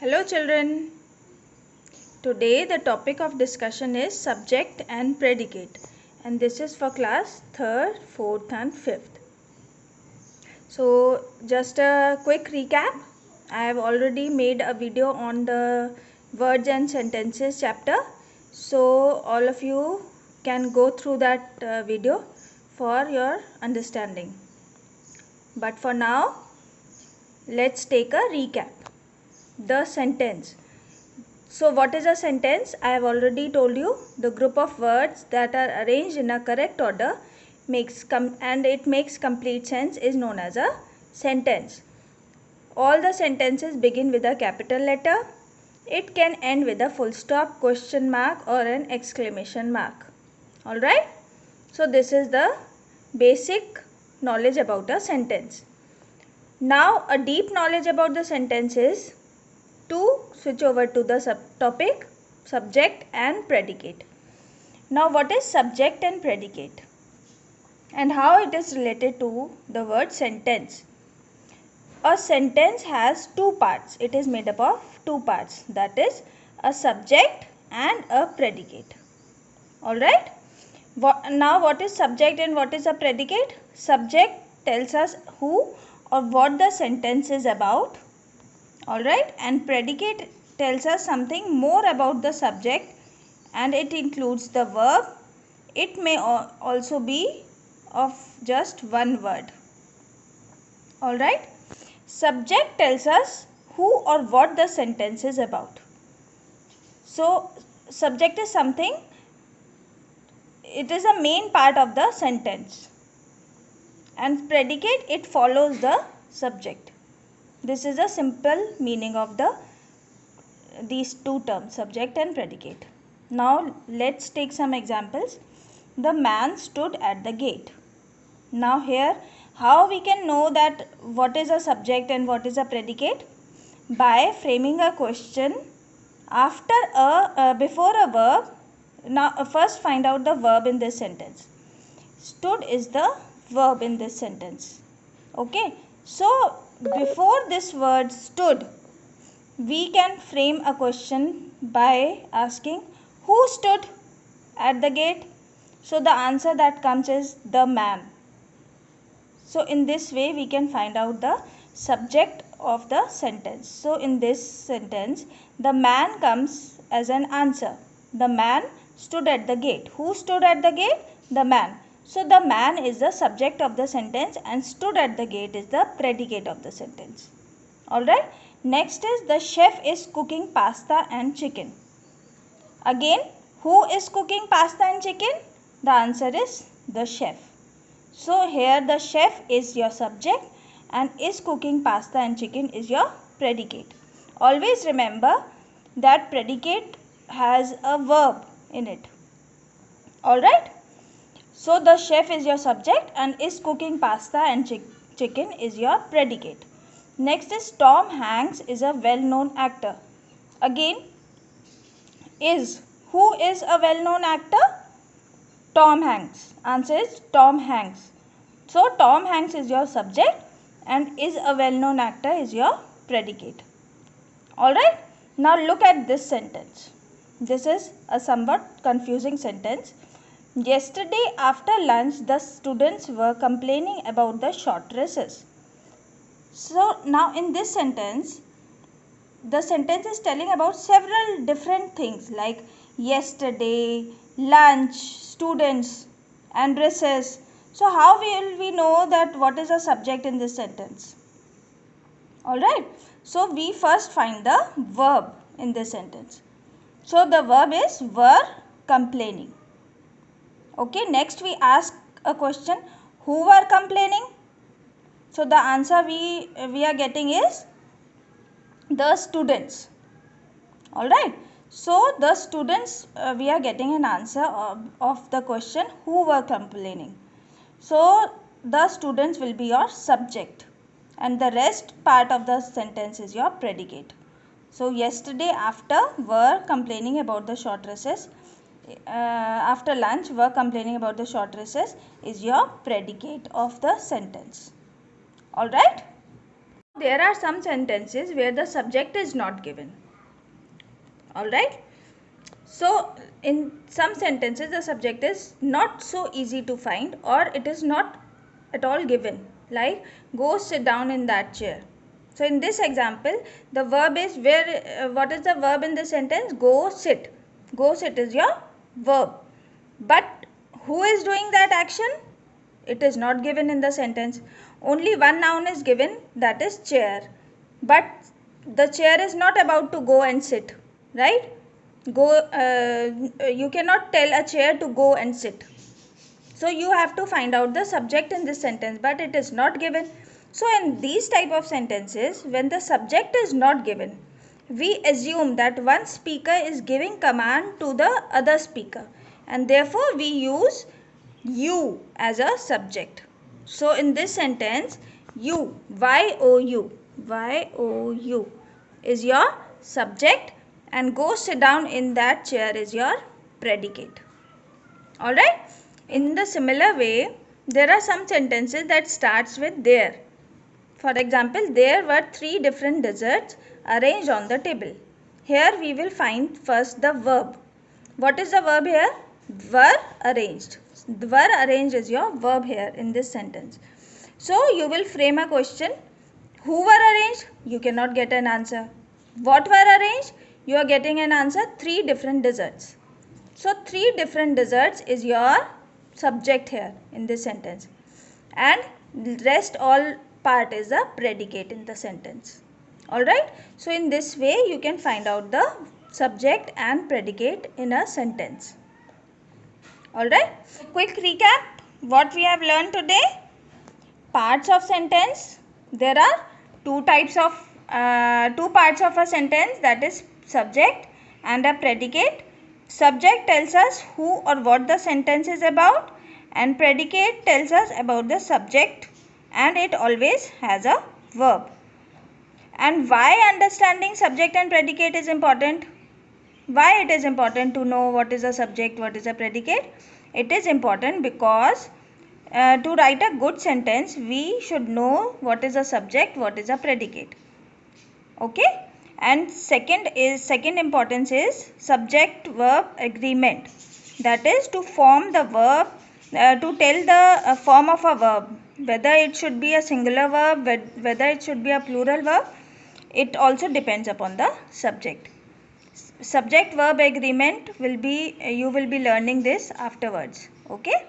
Hello children. Today the topic of discussion is subject and predicate, and this is for class 3rd, 4th and 5th. So just a quick recap. I have already made a video on the words and sentences chapter. So all of you can go through that video for your understanding. But for now, let's take a recap. The sentence. So what is a sentence? I have already told you, the group of words that are arranged in a correct order and it makes complete sense is known as a sentence. All the sentences begin with a capital letter. It can end with a full stop, question mark or an exclamation mark. Alright? So this is the basic knowledge about a sentence. Now a deep knowledge about the sentence is to switch over to the subtopic subject and predicate. Now what is subject and predicate and how it is related to the word sentence? A sentence has two parts. It is made up of two parts, that is a subject and a predicate. Alright. Now what is subject and what is a predicate? Subject tells us who or what the sentence is about. Alright, and predicate tells us something more about the subject and it includes the verb. It may also be of just one word. Alright, subject tells us who or what the sentence is about. So, subject is something, it is a main part of the sentence, and predicate, it follows the subject. This is a simple meaning of these two terms, subject and predicate. Now let's take some examples. The man stood at the gate. Now here, how we can know that what is a subject and what is a predicate? By framing a question before a verb. Now first find out the verb in this sentence. Stood is the verb in this sentence. Okay, so before this word stood, we can frame a question by asking who stood at the gate. So the answer that comes is the man. So in this way we can find out the subject of the sentence. So in this sentence, the man comes as an answer. The man stood at the gate. Who stood at the gate? The man. So the man is the subject of the sentence and stood at the gate is the predicate of the sentence. Alright. Next is the chef is cooking pasta and chicken. Again, who is cooking pasta and chicken? The answer is the chef. So here the chef is your subject and is cooking pasta and chicken is your predicate. Always remember that predicate has a verb in it. Alright. So the chef is your subject and is cooking pasta and chicken is your predicate. Next is Tom Hanks is a well-known actor. Again, who is a well-known actor? Tom Hanks. Answer is Tom Hanks. So Tom Hanks is your subject and is a well-known actor is your predicate. Alright. Now look at this sentence. This is a somewhat confusing sentence. Yesterday after lunch, the students were complaining about the short recess. So now in this sentence, the sentence is telling about several different things like yesterday, lunch, students and recess. So how will we know that what is the subject in this sentence? Alright. So we first find the verb in this sentence. So the verb is were complaining. Okay, next we ask a question, who were complaining? So the answer we are getting is the students. Alright, so the students, we are getting an answer of the question who were complaining. So the students will be your subject and the rest part of the sentence is your predicate. So yesterday after were complaining about the short recess. After lunch were complaining about the short recess is your predicate of the sentence. Alright. There are some sentences where the subject is not given. Alright. So in some sentences the subject is not so easy to find, or it is not at all given, like go sit down in that chair. So in this example the verb is what is the verb in this sentence? Go sit. Go sit is your verb, but who is doing that action? It is not given in the sentence. Only one noun is given, that is chair, but the chair is not about to go and sit, right? You cannot tell a chair to go and sit. So you have to find out the subject in this sentence, but it is not given. So in these type of sentences, when the subject is not given, we assume that one speaker is giving command to the other speaker, and therefore we use you as a subject. So in this sentence, you, Y-O-U is your subject, and go sit down in that chair is your predicate. Alright. In the similar way, there are some sentences that starts with there. For example, there were 3 different desserts arranged on the table. Here we will find first the verb. What is the verb here? Were arranged. Were arranged is your verb here in this sentence. So you will frame a question. Who were arranged? You cannot get an answer. What were arranged? You are getting an answer. 3 different desserts. So 3 different desserts is your subject here in this sentence, and rest all part is a predicate in the sentence. Alright. So in this way you can find out the subject and predicate in a sentence. Alright. Quick recap what we have learned today. Parts of sentence. There are two parts of a sentence, that is subject and a predicate. Subject tells us who or what the sentence is about, and predicate tells us about the subject, and it always has a verb. And why understanding subject and predicate is important? Why it is important to know what is a subject, what is a predicate? It is important because to write a good sentence we should know what is a subject, what is a predicate. Okay. And second importance is subject verb agreement, that is to form the verb, to tell the form of a verb, whether it should be a singular verb, whether it should be a plural verb. It also depends upon the subject. Subject verb agreement will be, you will be learning this afterwards. Okay.